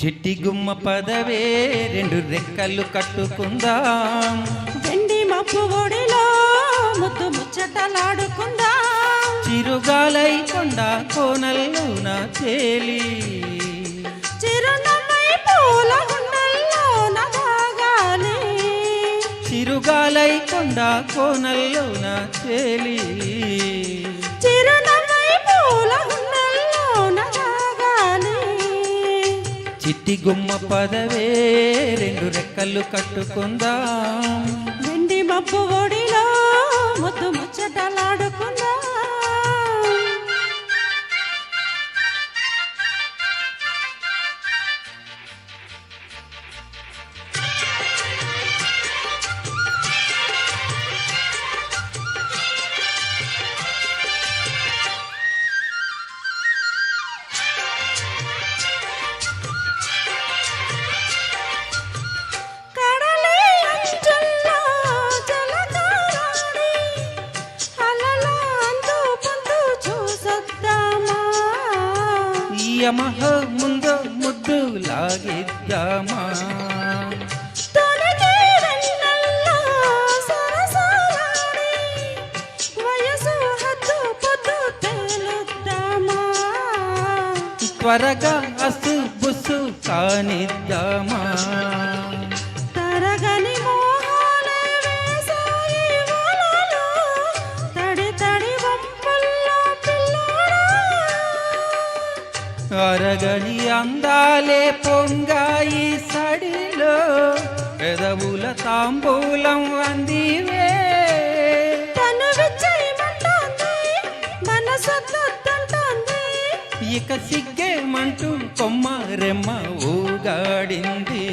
చిట్టి గుమ్మ పదవే రెండు రెక్కలు కట్టుకుందాం, వెండి మబ్బు ఒడిలో ముద్దు ముచ్చటలాడుకుందాం, చిరుగాలై కొండ కోనల్లోన తేలి చిరునవ్వై పూల గుండెల్లోన దాగాలి, చిరుగాలై కొండ కోనల్లోన తేలి చిరునవ్వై పూల గుండెల్లోన దాగాలి. చిట్టి గుమ్మ పదవే రెండు రెక్కలు కట్టుకుందాం, వెండి మబ్బు ఒడిలో ముద్దు ముచ్చటలాడుకుందాం. యమహ ముందు ముద్దు లాగిద్దామా, త్వరగా అసు బుసు కానిద్దామా, తరగని మోహాలే వేసాయి వలలో, తడి తడి వంపుల్లో పిల్లోడా, అరగని అందాలే పొంగాయి సడిలో, పెదవుల తాంబూలం అందివే, తను విచ్చయమంటోంది మనసొద్దంటోంది, ఇక సిగ్గేమంటూ కొమ్మ రెమ్మ ఊగాడింది.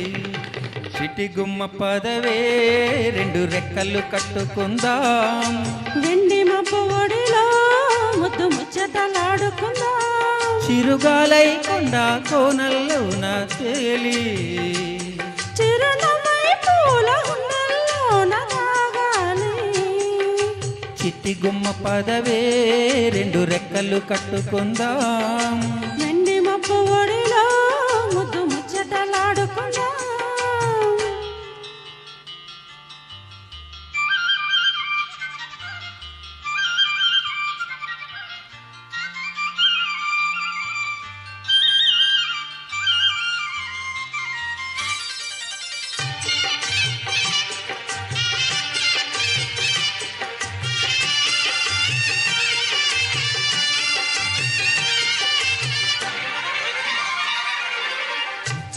చిటి గుమ్మ పదవే రెండు రెక్కలు కట్టుకుందాం, వెండి మబ్బు ఒడిలో ముద్దు ముచ్చటలాడుకుందాం, చిరుగాలై కొండ కోనల్లోన తేలి చిరునవ్వై పూల గుండెల్లోన దాగాలి. చిట్టి గుమ్మ పదవే రెండు రెక్కలు కట్టుకుందాం, వెండి మబ్బు ఒడిలో ముద్దు ముచ్చటలాడుకుందాం.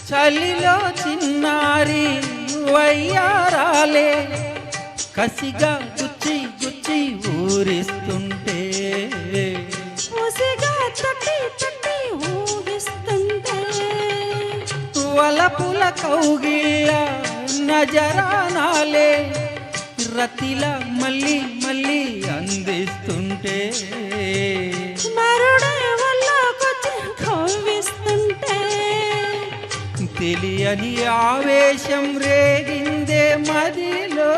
చలిలో చిన్నారి వయ్యారాలే కసిగా గుచ్చి గుచ్చి ఊరిస్తుంటే, ఉసిగా తట్టి తట్టి ఊగిస్తుంటే, వలపుల కౌగిళ్ళ నజరానాలే రతిల మళ్ళీ మళ్ళీ అందిస్తుంటే, మరుడే వల్లకొచ్చి కవ్విస్తుంటే, తెలియని ఆవేశం రేగిందే మదిలో,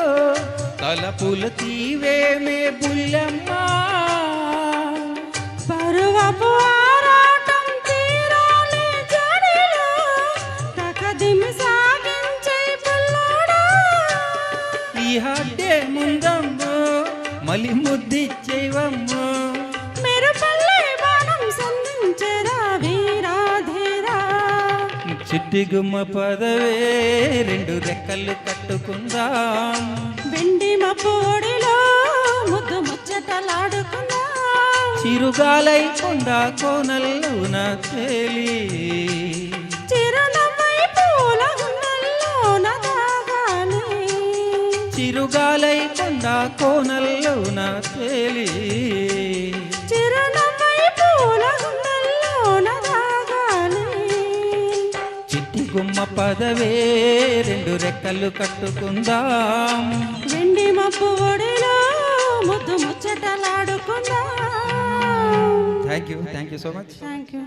తలపుల తీవేమే బుల్లమ్మ, పరువపు ఆరాటం తీరాలి జడిలో, తకదిమి సాగించే పిల్లోడా, ఈ హడ్డే ముందమ్మో మలి ముద్దిచ్చేవమ్మో, మెరుపల్లె బాణం సంధించెరా వీరాధీరా. చిట్టి గుమ్మ పదవే రెండు రెక్కలు కట్టుకుందాం, వెండి మబ్బు ఒడిలో ముద్దు ముచ్చటలాడుకుందాం, చిరుగాలై కొండ కోనల్లోన తేలి చిరునవ్వై పూల గుండెల్లోన దాగాలి, చిరుగాలై కొండ కోనల్లోన తేలి చిరునవ్వై పూల గుండెల్లోన దాగాలి. చిట్టి గుమ్మ పదవే రెండు రెక్కలు కట్టుకుందాం, వెండి మబ్బు ఒడిలో ముద్దు ముచ్చటలాడుకుందాం. Thank you so much. Thank you.